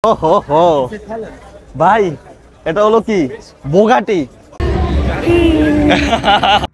ওহো হো ভাই এটা হলো কি Bugatti.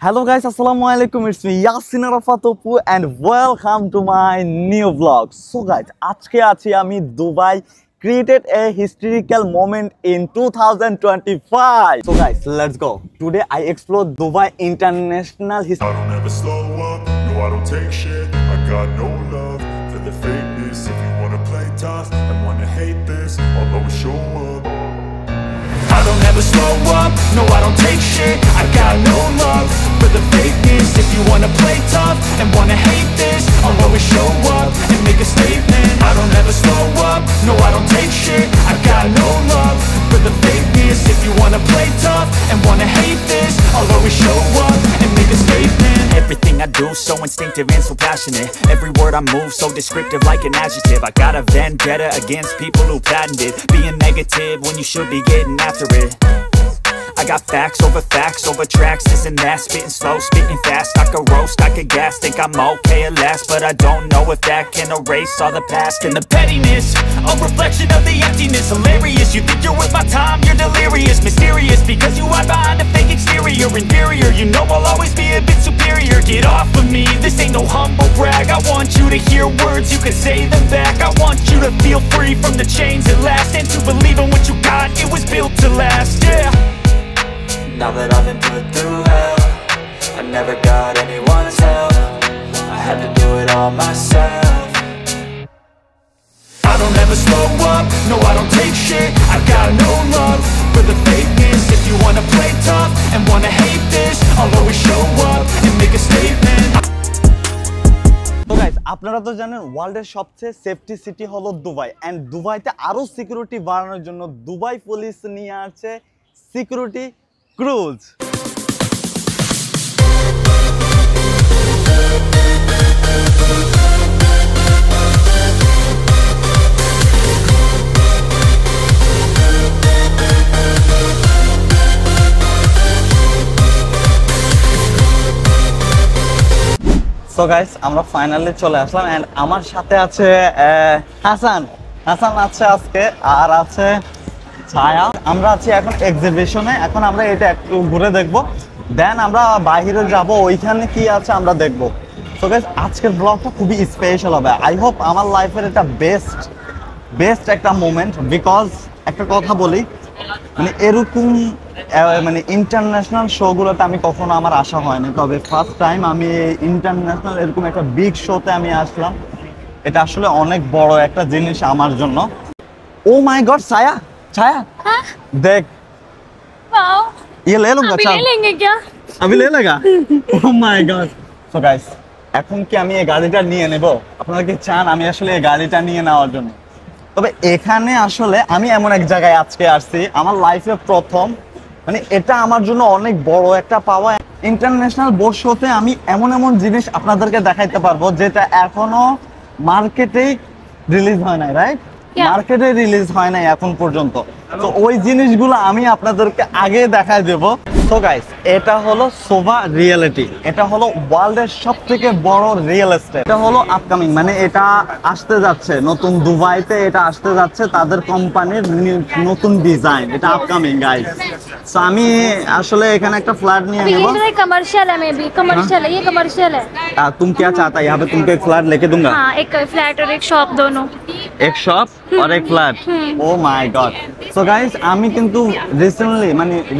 Hello guys, assalamu alaikum, it's me Yasin Arafat Topu and welcome to my new vlog. So guys, আজকে আছি আমি Dubai, created a historical moment in 2025. So guys, let's go. Today I explore Dubai International History. I don't ever slow up, no I don't take shit. I got no love for the fakeness. If you wanna play tough and wanna hate this, I'll always show up. I don't ever slow up, no I don't take shit. I got no love for the fakeness. If you wanna play tough and wanna hate this, I'll always show up and make a statement. I don't ever slow up, no I don't take shit. I got no love for the fakeness. If you wanna play tough and wanna hate this, I'll always show up and make a statement. Everything I do so instinctive and so passionate. Every word I move so descriptive like an adjective. I got a vendetta against people who patented being negative when you should be getting after it. I got facts over tracks, this and that. Spitting slow, spitting fast. I could roast, I could gas. Think I'm okay at last, but I don't know if that can erase all the past. And the pettiness, a reflection of the emptiness. Hilarious, you think you're worth my time, you're delirious. Mysterious, because you hide behind a fake exterior. Inferior, you know I'll always be a bit superior. Get off of me, this ain't no humble brag. I want you to hear words, you can say them back. I want you to feel free from the chains at last, and to believe in what you got, it was built to last, yeah. Now that I've been put through hell, I never got anyone's help. I had to do it all myself. I don't ever slow up, no I don't take shit. I got no love for the fakeness. If you wanna play tough and wanna hate this, I'll always show up and make a statement. তো guys আপনারা তো জানেন ওয়ার্ল্ডের সবচেয়ে safety city হলো Dubai, and দুবাইতে আরো security বাড়ানোর জন্য দুবাই পুলিশ নিয়ে আসছে সিকিউরিটি ক্রুজ। সো গাইস আমরা ফাইনালি চলে আসলাম, এন্ড আমার সাথে আছে হাসান আছে আজকে, আর আছে ছায়া। আমরা আছি এখন এক্সিবিশনে, এখন আমরা এটা একটু ঘুরে দেখবো, দেন আমরা বাইরে যাব, ওইখানে কি আছে আমরা দেখবো। সো গাইস আজকের ব্লগটা খুবই স্পেশাল হবে। আই হোপ আমার লাইফের এটা বেস্ট একটা মোমেন্ট, বিকজ একটা কথা বলি, মানে এরকম মানে ইন্টারন্যাশনাল শোগুলোতে আমি কখনো আমার আসা হয়নি, তবে ফার্স্ট টাইম আমি ইন্টারন্যাশনাল এরকম একটা বিগ শোতে আমি আসলাম। এটা আসলে অনেক বড় একটা জিনিস আমার জন্য। ও মাই গড ছায়া देख वाओ ये ले लूंगा, अभी ले लेंगे क्या? अभी ले लेगा? Oh my God. So guys এখন কি আমি এই গাড়িটা নিয়ে নেব? আপনারা কি চান আমি আসলে এই গাড়িটা নিয়ে নেওয়ার জন্য? তবে এখানে আসলে আমি এমন এক জায়গায় আজকে আসছি আমার লাইফে প্রথম, মানে এটা আমার জন্য অনেক বড় একটা পাওয়া। ইন্টারন্যাশনাল বোট শোতে আমি এমন জিনিস আপনাদেরকে দেখাইতে পারবো যেটা এখনো মার্কেটে রিলিজ হয় নাই, রাইট? মার্কেটে রিলিজ হয় নাই এখন পর্যন্ত। তো ওই জিনিসগুলো আমি আপনাদেরকে আগে দেখাই দেব। সো গাইস এটা হলো সোভা রিয়েলিটি, এটা হলো ওয়ার্ল্ডের সবথেকে বড় রিয়েল এস্টেট। এটা হলো আপকামিং, মানে এটা আসতে যাচ্ছে নতুন দুবাইতে, এটা আসতে যাচ্ছে তাদের কোম্পানির নতুন ডিজাইন, এটা আপকামিং গাইস। সো আমি আসলে এখানে একটা फ्लैट নিয়ে নেব। ये कमर्शियल है, मे बी कमर्शियल है, ये कमर्शियल है। तुम क्या चाहता है? यहाँ पे तुमको एक फ्लैट लेके दूंगा। हाँ, एक फ्लैट और एक शॉप दोनों। एक शॉप और एक flat. Oh my God. So guys আমি কিন্তু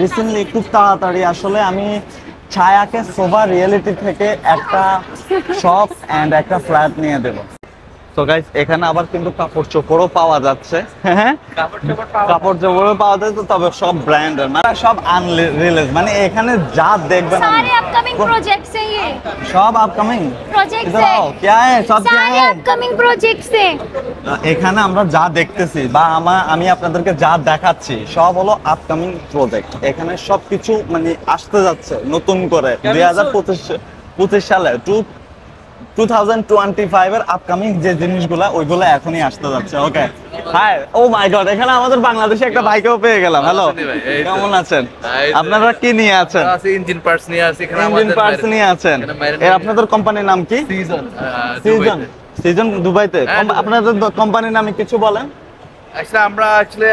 রিসেন্টলি খুব তাড়াতাড়ি আসলে আমি ছায়াকে সোভা রিয়েলিটি থেকে একটা শপ এন্ড একটা ফ্ল্যাট নিয়ে দেব। সো গাইস এখানে আবার কিন্তু কাপড় চোপড়ও পাওয়া যাচ্ছে, হ্যাঁ কাপড় চোপড়ও পাওয়া যাচ্ছে, তবে সব ব্র্যান্ডের, মানে সব আনরিলিজ, মানে এখানে যা দেখবেন सारे अपकमिंग प्रोजेक्ट्स हैं, ये সব আপকামিং प्रोजेक्ट्स इधर आओ, हैं, क्या है सब क्या सारे है? अपकमिंग प्रोजेक्ट्स हैं। এখানে আমরা যা দেখতেছি বা আমি আপনাদেরকে যা দেখাচ্ছি সব হলো আপকামিং প্রজেক্ট। এখানে সবকিছু মানে আসতে যাচ্ছে নতুন করে 2025 সালে 2025 এর আপকামিং যে জিনিসগুলা ওইগুলো এখনই আসতে যাচ্ছে। ওকে হাই, ও মাই গড, এখানে আমাদের বাংলাদেশে একটা ভাইকেও পেয়ে গেলাম। হ্যালো, কেমন আছেন? আপনারা কি নিয়ে আছেন? ইঞ্জিন পার্টস নিয়ে আসি। ইঞ্জিন পার্টস নিয়ে আছেন। আপনাদের কোম্পানির নাম কি? সিজন। সিজন দুবাইতে। আপনাদের কোম্পানির নামে কিছু বলেন। আসলে আমরা আসলে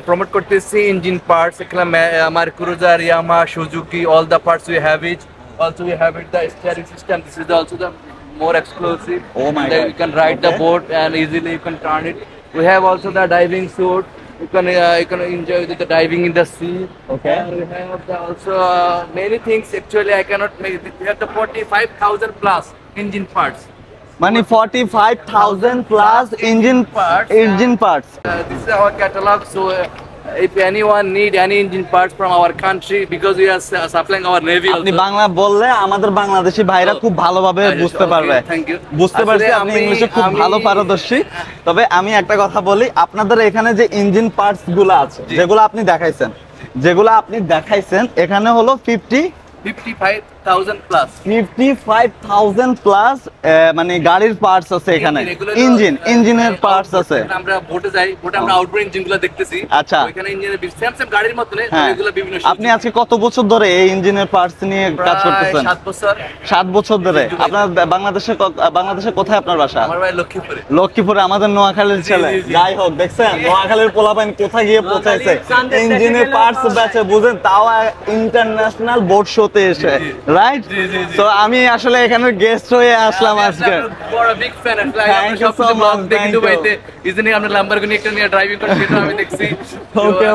প্রমোট করতেছি ইঞ্জিন পার্টস এখানে আমার cruiser Yamaha Suzuki all the parts we have it. Also we have it the steering system. This is also the more exclusive. Oh my That God. you can ride the Okay. boat and easily you can turn it. We have also the diving suit. You can enjoy the diving in the sea. Okay. And we have the also many things. Actually, I cannot make it. We have the 45,000 plus engine parts. মানে 45,000 plus engine parts This is our catalog. So, if anyone need any engine parts from our country, because we are supplying our navy আপনি also. Bangla বললে আমাদের বাংলাদেশি ভাইরা খুব ভালোভাবে বুঝতে Okay, পারবে thank you. বুঝতে পারছি আসলে আপনি আমি- ইংলিশে খুব আমি- ভালো পারদর্শী তবে আমি একটা কথা বলি আপনাদের এখানে যে ইঞ্জিন পার্টস গুলো আছে যেগুলো আপনি দেখাইছেন এখানে হলো 55,000 plus. 55,000 প্লাস মানে গাড়ির পার্টস আছে এখানে এগুলো ইঞ্জিনের পার্টস আছে যখন আমরা বোটে যাই, বোটে আমরা আউটডোর ইঞ্জিন গুলো দেখতেছি। আচ্ছা। ওইখানে ইঞ্জিনের সেম গাড়ির মতন হ্যাঁ এগুলো বিভিন্ন আপনি আজকে কত বছর ধরে এই ইঞ্জিনের পার্টস নিয়ে কাজ করতেছেন 7 বছর। 7 বছর ধরে আপনার বাংলাদেশে কোথায় আপনার বাসা আমার ভাই লক্ষ্মীপুরে। লক্ষ্মীপুরে আমাদের নোয়াখালীর ছেলে জি। যাই হোক দেখছেন নোয়াখালীর পোলাপাইন কোথায় গিয়ে পৌঁছাইছে ইঞ্জিনের পার্টস বেচে বুঝেন তাও ইন্টারন্যাশনাল বোট শোতে এসে রাইট তো আমি আসলে এখানে গেস্ট হয়ে আসলাম আজকে বড় বিগ ফ্যান আসলে Thank you so blog much, দেখি thank দুবাইতে ইজনি আমরা লাম্বরগিনি একটা নিয়ে ড্রাইভিং করছি এটা আমি দেখছি। Okay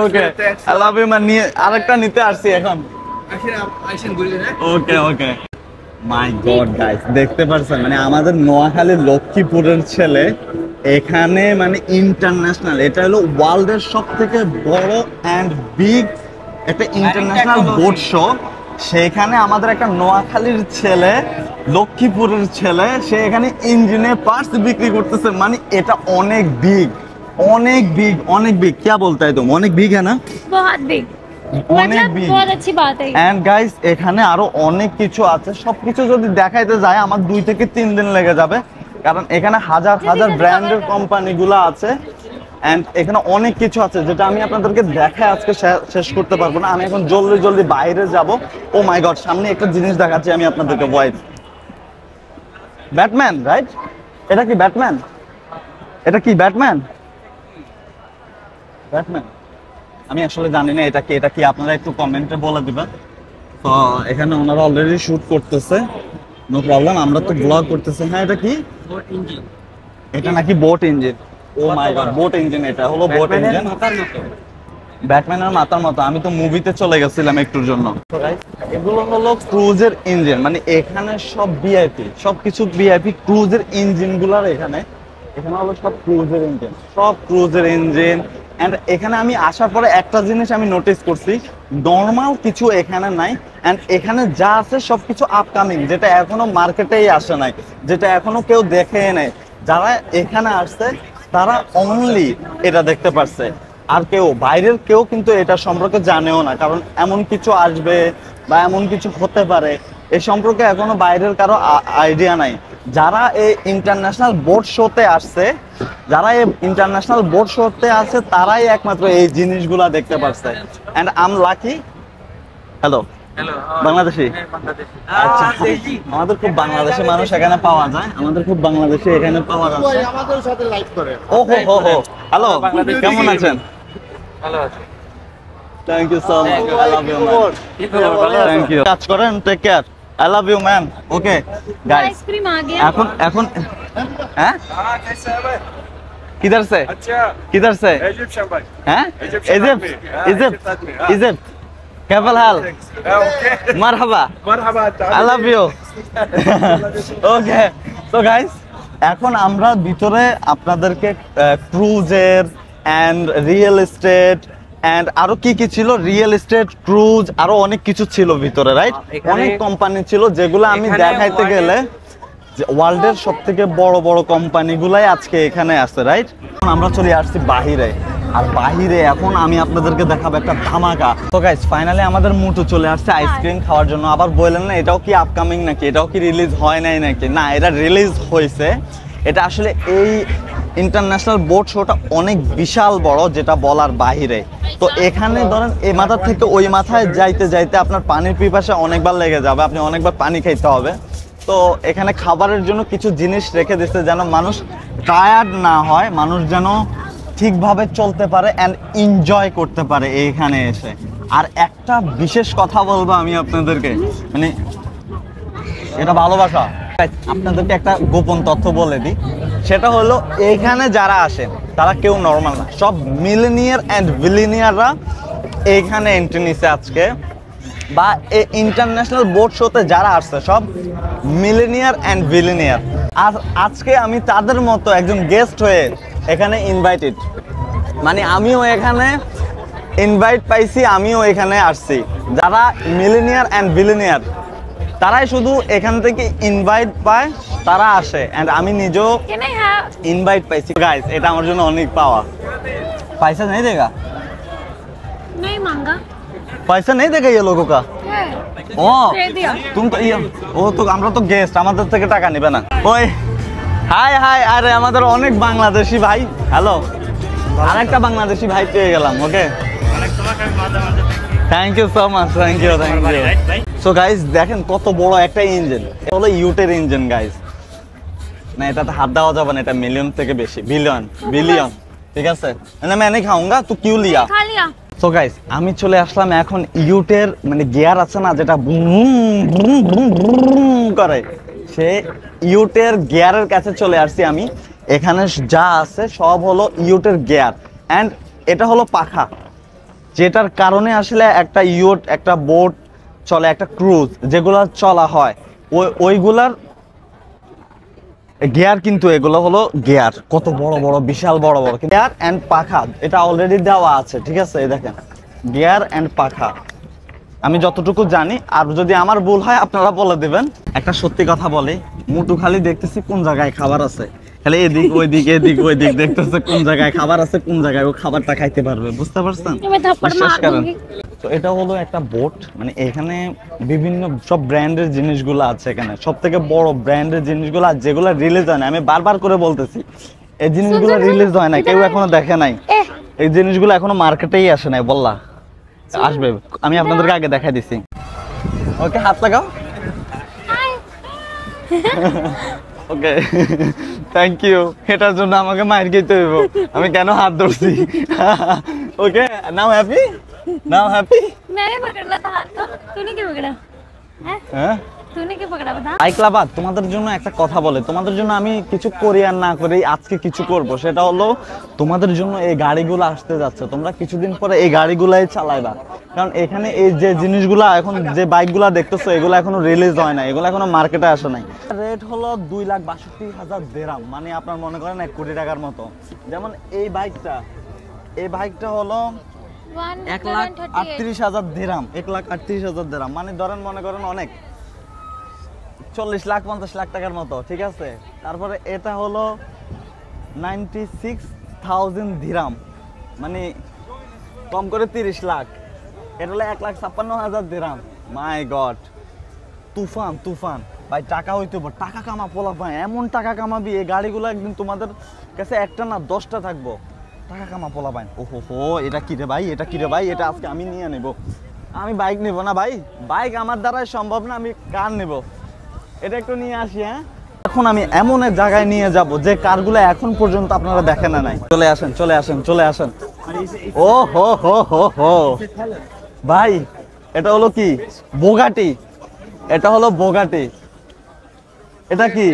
I love you man আরেকটা নিতে আসছি এখন আইসেন ঘুরে হ্যাঁ। ওকে মাই গড গাইস দেখতে পারছেন মানে আমাদের নোয়াখালীর লক্ষ্মীপুরের ছেলে এখানে মানে ইন্টারন্যাশনাল এটা হলো ওয়ার্ল্ডের সবথেকে বড় এন্ড বিগ একটা ইন্টারন্যাশনাল বোট শো সেখানে আমাদের একটা নোয়াখালীর ছেলে লক্ষ্মীপুরের ছেলে সে এখানে ইঞ্জিনের পার্টস বিক্রি করতেছে মানে এটা অনেক বিগ क्या बोलता है तुम অনেক বিগ है ना बहुत बिग অনেক मतलब big। बहुत अच्छी बात है ये। এন্ড গাইস এখানে আরো অনেক কিছু আছে সবকিছু যদি দেখাইতে যায় আমার 2 থেকে 3 দিন লেগে যাবে কারণ এখানে হাজার ব্র্যান্ডের কোম্পানিগুলো আছে এন্ড এখানে অনেক কিছু আছে যেটা আমি আপনাদেরকে দেখায় আজকে শেষ করতে পারবো না আমি এখন জলদি বাইরে যাব ও মাই গড সামনে একটা জিনিস দেখাচ্ছি আমি আপনাদেরকে ওয়াইড ব্যাটম্যান রাইট এটা কি ব্যাটম্যান আমি আসলে জানি না এটা কি আপনারা একটু কমেন্টে বলে দিবেন তো এখানে ওনারা অলরেডি শুট করতেছে নো প্রবলেম আমরা তো ব্লগ করতেছি হ্যাঁ এটা কি বোট ইঞ্জিন। এটা নাকি বোট ইঞ্জিন ও মাই গড বোট ইঞ্জিন এটা হলো বোট ইঞ্জিন ব্যাটম্যানের মাথার মতো আমি তো মুভিতে চলে গেছিলাম একটুর জন্য এগুলো হলো ক্রুজের ইঞ্জিন মানে এখানে সব ভিআইপি সবকিছু ভিআইপি ক্রুজের ইঞ্জিনগুলোর এখানে হলো সব ক্রুজের ইঞ্জিন এন্ড এখানে আমি আসার পরে একটা জিনিস আমি নোটিস করছি নরমাল কিছু এখানে নাই এন্ড এখানে যা আছে সবকিছু আপকামিং যেটা এখনো মার্কেটেই আসে নাই যেটা এখনো কেউ দেখে নাই যারা এখানে আসছে তারা অনলি এটা দেখতে পারছে আর বাইরের কেউ কিন্তু এটা সম্পর্কে জানেও না কারণ এমন কিছু আসবে বা এমন কিছু হতে পারে এই সম্পর্কে এখনো বাইরের কারো আইডিয়া নাই যারা এই ইন্টারন্যাশনাল বোট শোতে আসছে তারাই একমাত্র এই জিনিসগুলা দেখতে পারছে and I am lucky hello Bangladeshi আচ্ছা আমাদের খুব বাংলাদেশি মানুষ এখানে পাওয়া যায় আমাদের সাথে লাইভ করে ও হো হ্যালো কেমন আছেন ভালো আছে। Thank you so much I love you man thank you কাজ করেন take care I love you man okay guys ice cream आ गया এখন হ্যাঁ किधर से हैं इजिप्ट कैफल हाल मरहबा I love you okay so guys এখন আমরা ভিতরে আপনাদেরকে ক্রুজের এন্ড রিয়েল এস্টেট এন্ড আরো কি ছিল রিয়েল এস্টেট ক্রুজ আরো অনেক কিছু ছিল ভিতরে রাইট অনেক কোম্পানি ছিল যেগুলো আমি দেখাইতে গেলে ওয়ার্ল্ডের সবথেকে বড় কোম্পানিগুলাই আজকে এখানে আছে রাইট এখন আমরা চলে আসছি বাহিরে আর বাহিরে এখন আমি আপনাদেরকে দেখাবো একটা ধামাকা তো গাইস ফাইনালি আমাদের মুটু চলে আসছে আইসক্রিম খাওয়ার জন্য আবার বললেন না এটাও কি আপকামিং নাকি এটাও কি রিলিজ হয় নাই নাকি না এটা রিলিজ হয়েছে এটা আসলে এই ইন্টারন্যাশনাল বোট শোটা অনেক বিশাল বড় যেটা বলার বাহিরে তো এখানে ধরেন এই মাথা থেকে ওই মাথায় যাইতে আপনার পানির পিপাসা অনেকবার লেগে যাবে আপনি অনেকবার পানি খাইতে হবে তো এখানে খাবারের জন্য কিছু জিনিস রেখে দিচ্ছে যেন মানুষ টায়ার্ড না হয় মানুষ যেন ঠিকভাবে চলতে পারে অ্যান্ড এনজয় করতে পারে এইখানে এসে। আর একটা বিশেষ কথা বলবো আমি আপনাদেরকে, মানে এটা ভালোবাসা। আপনাদেরকে একটা গোপন তথ্য বলে দিই, সেটা হলো এইখানে যারা আসেন তারা কেউ নর্মাল না, সব মিলেনিয়ার অ্যান্ড বিলিনিয়াররা এইখানে এন্ট্রি নিছে আজকে, বা এই ইন্টারন্যাশনাল বোট শোতে যারা আসছে সব মিলেনিয়ার অ্যান্ড বিলিনিয়ার। আর আজকে আমি তাদের মতো একজন গেস্ট হয়ে এখানে ইনভাইটেড, মানে আমিও এখানে ইনভাইট পাইছি, আমিও এখানে আসছি। যারা মিলেনিয়ার অ্যান্ড বিলিনিয়ার তারাই শুধু এখান থেকে ইনভাইট পায়, তারা আসে, অ্যান্ড আমি নিজেও Can I have? ইনভাইট পাইছি। গাইস এটা আমার জন্য অনেক পাওয়া। पैसा नहीं देगा? नहीं मांगा। पैसा नहीं देगा ये लोगों का? है। ও दे दिया। তুমি তো ও তো আমরা তো গেস্ট, আমাদের থেকে টাকা নেবে না। ওই হাই হাই, আরে আমাদের অনেক বাংলাদেশি ভাই। হ্যালো, আরেকটা বাংলাদেশি ভাই পেয়ে গেলাম। Okay, thank you so much, thank you thank you. So guys দেখেন কত বড় একটা ইঞ্জিন, এটা হলো ইউটের ইঞ্জিন গাইস। না এটাতে হাত দেওয়া যাবে না, এটা মিলিয়ন থেকে বেশি, বিলিয়ন বিলিয়ন, ঠিক আছে। না मैं नहीं खाऊंगा, तू क्यों लिया? खा लिया। সো গাইস আমি চলে আসলাম এখন ইউটের মানে গিয়ার আছে না যেটা বুম বুম বুম বুম করে, সে ইউটের গিয়ারের কাছে চলে আসছি আমি। এখানে যা আছে সব হলো ইউটের গিয়ার, অ্যান্ড এটা হলো পাখা, যেটার কারণে আসলে একটা ইউট, একটা বোট চলে, একটা ক্রুজ যেগুলো চলা হয় ওইগুলার গিয়ার, কিন্তু এগুলো হলো গিয়ার, কত বড় বড় বিশাল বড় বড় গিয়ার অ্যান্ড পাখা, এটা অলরেডি দেওয়া আছে, ঠিক আছে। এই দেখেন গিয়ার অ্যান্ড পাখা, আমি যতটুকু জানি, আর যদি আমার ভুল হয় আপনারা বলে দিবেন। একটা সত্যি কথা বলি, মুটু খালি দেখতেছি কোন জায়গায় খাবার আছে, খালি এদিক ওই দিক এদিক ওই দিক দেখতেছে কোন জায়গায় খাবার আছে, কোন জায়গায় ও খাবারটা খাইতে পারবে, বুঝতে পারছেন? मैं थप्पड़ বিশ্বাস मार করেন। दूंगी। তো এটা হলো একটা বোট, মানে এখানে বিভিন্ন সব ব্র্যান্ডের জিনিসগুলো আছে, এখানে সব থেকে বড় ব্র্যান্ডের জিনিসগুলো, আর যেগুলো রিলিজ হয় না, আমি বারবার করে বলতেছি এই জিনিসগুলো রিলিজ হয় না, কেউ এখনো দেখে নাই, এই জিনিসগুলো এখনো মার্কেটেই আসে নাই, বললা আসবে, আমি আপনাদেরকে আগে দেখাই দিছি। ওকে হাত লাগাও, ওকে থ্যাংক ইউ। এটার জন্য আমাকে মাইর খেতে হইব, আমি কেন হাত ধরছি। ওকে নাও হ্যাপি, নাও হ্যাপি। मैंने पकड़ा था हाथ, तो तूने क्यों पकड़ा? हैं? হ্যাঁ तूने क्यों पकड़ा बता? আইক্লাবাদ তোমাদের জন্য একটা কথা বলে, তোমাদের জন্য আমি কিছু করি আর না করি, আজকে কিছু করব, সেটা হলো তোমাদের জন্য এই গাড়িগুলো আসতে যাচ্ছে, তোমরা কিছুদিন পরে এই গাড়িগুলাই চালাইবা, কারণ এখানে এই যে জিনিসগুলো এখন যে বাইকগুলো দেখতেছো এগুলো এখনো রিলিজ হয় না, এগুলো এখনো মার্কেটে আসে নাই। রেট হলো 2,62,000 দিরহাম, মানে আপনার মনে করেন 1 কোটি টাকার মতো। যেমন এই বাইকটা হলো 1,38,000 দিরহাম, 1,38,000 দিরহাম, মানে ধরেন মনে করেন অনেক 40 লাখ 50 লাখ টাকার মতো, ঠিক আছে। তারপরে এটা হলো 96,000 দিরহাম, মানে কম করে 30 লাখ। এটা হলো 1,56,000 দিরহাম। মাই গড, তুফান তুফান ভাই, টাকা হইতে পারে, টাকা কামা পোলা ভাই, এমন টাকা কামাবি এই গাড়িগুলো একদিন তোমাদের কাছে একটা না 10টা থাকবো, টাকা কামা পোলা ভাই। ওহো হো, এটা কি রে ভাই, এটা কি রে ভাই, এটা আজকে আমি নিয়ে নেব, আমি বাইক নেব না ভাই, বাইক আমার দ্বারাই সম্ভব না, আমি কার নেব, এটা একটু নিয়ে আসি। হ্যাঁ এখন আমি এমন এক জায়গায় নিয়ে যাব যে কারগুলো এখন পর্যন্ত আপনারা দেখেন না নাই। চলে আসেন চলে আসেন চলে আসেন। ও হো হো হো হো ভাই, এটা হলো কি বোগাটি, এটা হলো বোগাটি, এটা কি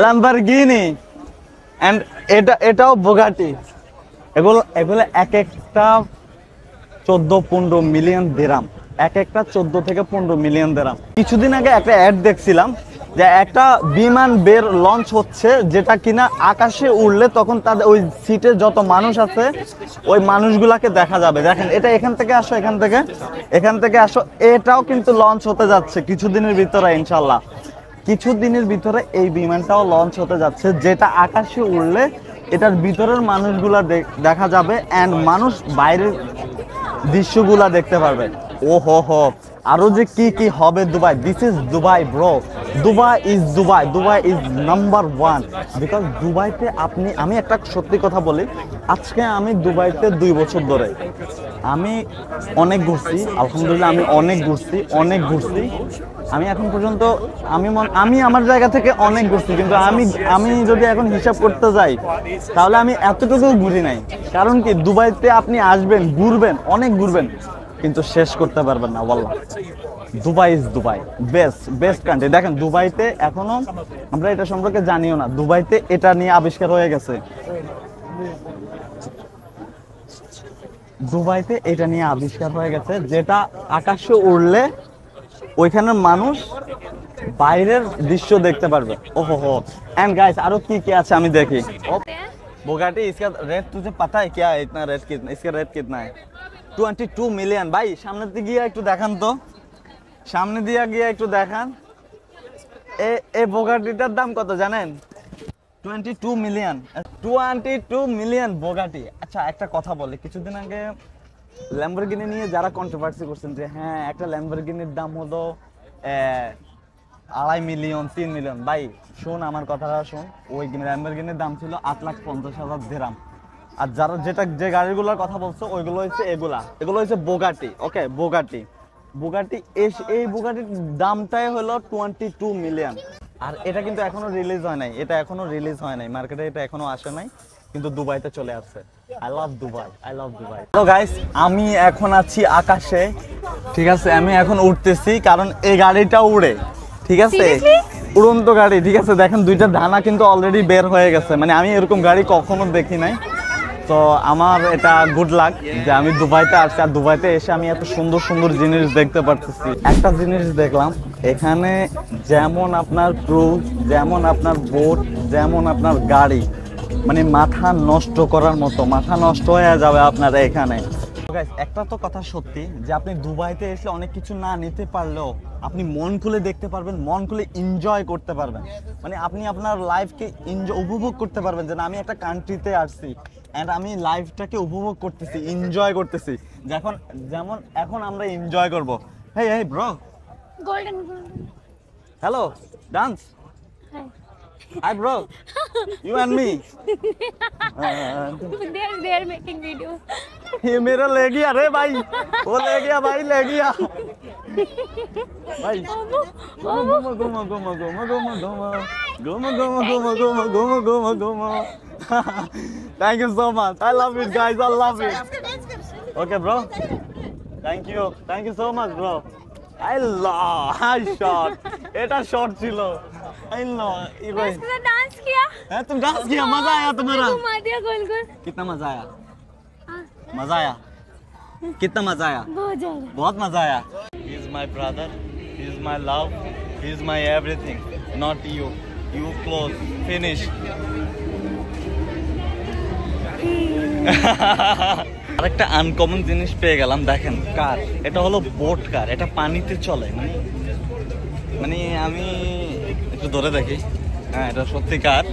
ল্যাম্বরগিনি, এন্ড এটাও বোগাটি। এগুলো এক একটা 14-15 মিলিয়ন দিরহাম, এক একটা 14 থেকে 15 মিলিয়ন দিরহাম। কিছুদিন আগে একটা অ্যাড দেখছিলাম যে একটা বিমান লঞ্চ হচ্ছে, যেটা কিনা আকাশে উড়লে তখন তাদের ওই সিটে যত মানুষ আছে ওই মানুষগুলাকে দেখা যাবে। দেখেন এটা এখান থেকে আসো, এখান থেকে আসো, এটাও কিন্তু লঞ্চ হতে যাচ্ছে কিছুদিনের ভিতরে ইনশাল্লাহ। কিছুদিনের ভিতরে এই বিমানটাও লঞ্চ হতে যাচ্ছে, যেটা আকাশে উড়লে এটার ভিতরের মানুষগুলা দেখা যাবে, অ্যান্ড মানুষ বাইরের দৃশ্যগুলা দেখতে পারবে। ও হো হো, আরো যে কি কি হবে Dubai, this is Dubai bro, Dubai is Dubai, Dubai is number 1 because দুবাইতে আমি একটা সত্যি কথা বলি, আজকে আমি দুবাইতে 2 বছর ধরে আমি অনেক ঘুরছি, আলহামদুলিল্লাহ আমি অনেক ঘুরছি। আমি এখন পর্যন্ত আমি আমার জায়গা থেকে অনেক ঘুরছি, কিন্তু আমি যদি এখন হিসাব করতে যাই তাহলে আমি এতটুকু ঘুরি নাই। কারণ কি, দুবাইতে আপনি আসবেন, ঘুরবেন, অনেক ঘুরবেন, কিন্তু শেষ করতে পারবেন না। ওয়াল্লাহ, Dubai is Dubai, best country. দেখেন দুবাইতে এখনো আমরা এটা সম্পর্কে জানিও না, দুবাইতে এটা নিয়ে আবিষ্কার হয়ে গেছে, দুবাইতে এটা নিয়ে আবিষ্কার হয়ে গেছে যেটা আকাশে উড়লে ওইখানের মানুষ বাইরের দৃশ্য দেখতে পারবে। ওহো হো। এন্ড গাইস, আরো কি কি আছে আমি দেখি। बोगाटी, इसका रेट तुझे पता है क्या है? इतना रेट कितना, इसका रेट कितना है? 22 মিলিয়ন। ভাই সামনে দিয়ে গিয়ে একটু দেখান তো, সামনে দিয়ে গিয়ে একটু দেখান। এই বোগাটিটার দাম কত জানেন? 22 মিলিয়ন। 22 মিলিয়ন বোগাটি। আচ্ছা একটা কথা বলি, কিছুদিন আগে ল্যাম্বরগিনি নিয়ে যারা কন্ট্রোভার্সি করছেন যে হ্যাঁ একটা ল্যাম্বরগিনির দাম হলো 2.5 মিলিয়ন 3 মিলিয়ন, ভাই শোন আমার কথাটা শোন, ওই ল্যাম্বরগিনির দাম ছিল 8,50,000 দিরহাম। আর যারা যে গাড়িগুলোর কথা বলছো ওইগুলো হচ্ছে এগুলো হচ্ছে বোগাটি। ওকে, বোগাটি এই বোগাটির দামটাই হলো 22 মিলিয়ন। আর এটা কিন্তু এখনো রিলিজ হয় নাই, মার্কেটে এটা এখনো আসে নাই, কিন্তু দুবাইতে চলে আসছে। I love Dubai. তো গাইস, আমি এখন আছি আকাশে, ঠিক আছে? আমি এখন উঠতেছি কারণ এই গাড়িটা উড়ে, ঠিক আছে? উড়ন্ত গাড়ি, ঠিক আছে? দেখেন দুইটা ডানা কিন্তু অলরেডি বের হয়ে গেছে, মানে আমি এরকম গাড়ি কখনো দেখি নাই। তো আমার এটা গুড লাক যে আমি দুবাইতে আসছি, আর দুবাইতে এসে আমি এত সুন্দর সুন্দর জিনিস দেখতে পারতেছি। একটা জিনিস দেখলাম, এখানে যেমন আপনার ক্রুজ, যেমন আপনার বোট, যেমন আপনার গাড়ি, মানে মাথা নষ্ট করার মতো, মাথা নষ্ট হয়ে যাবে আপনার এখানে। একটা তো কথা সত্যি যে আপনি দুবাইতে এসে অনেক কিছু না নিতে পারলেও আপনি মন খুলে দেখতে পারবেন, মন খুলে এনজয় করতে পারবেন, মানে আপনি আপনার লাইফকে উপভোগ করতে পারবেন যে না আমি একটা কান্ট্রিতে আসছি এন্ড আমি লাইফটাকে উপভোগ করতেছি, এনজয় করতেছি। যেমন এখন আমরা এনজয় করব। Hey bro, golden hello, dance. Hi bro, you and me. they are making video. ये मेरा ले गया रे भाई, वो ले गया भाई, ले गया भाई। घूमो। Thank you so much. I love it guys, I love it. Okay bro, thank you so much bro. I shot. এটা শর্ট ছিল। डांस किया। तुम डांस किया, मजा आया तुम्हारा? घुमा दिया गोल गोल। कितना मजा आया? कितना मजा आया? बहुत मजा आया। He is my brother, he is my love, he is my everything. Not you close, finish. আরেকটা আনকমন জিনিস পেয়ে গেলাম, দেখেন কার, এটা হলো বোট কার, এটা পানিতে চলে, মানে আমি একটু ধরে দেখি, হ্যাঁ এটা সত্যি কার,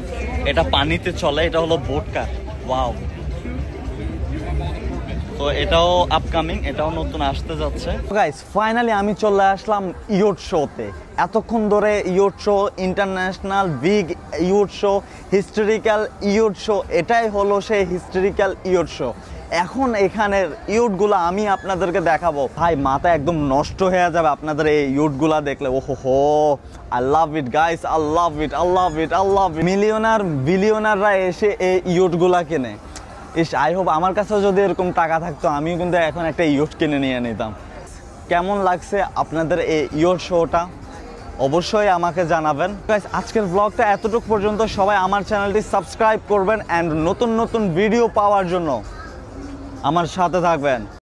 এটা পানিতে চলে, এটা হলো বোট কার। ওয়াও। তো এটাও আপকামিং, এটাও নতুন আসতে যাচ্ছে। গাইস ফাইনালি আমি চলে আসলাম ইয়ট শোতে। এতক্ষণ ধরে yacht show, international big yacht show, historical yacht show, এটাই হলো সেই হিস্টোরিক্যাল ইয়ট শো। এখন এখানের ইয়টগুলো আমি আপনাদেরকে দেখাবো। ভাই মাথা একদম নষ্ট হয়ে যাবে আপনাদের এই ইয়টগুলা দেখলে। ওহো হো, I love it guys, I love it. Millionaire বিলিয়নাররা এসে এই ইয়টগুলা কেনে। আই হোপ আমার কাছেও যদি এরকম টাকা থাকতো আমিও কিন্তু এখন একটা ইয়ট কিনে নিয়ে নিতাম। কেমন লাগছে আপনাদের এই ইয়ট শোটা অবশ্যই আমাকে জানাবেন। গাইস আজকের ব্লগটা এতটুকু পর্যন্ত। সবাই আমার চ্যানেলটি সাবস্ক্রাইব করবেন এন্ড নতুন ভিডিও পাওয়ার জন্য আমার সাথে থাকবেন।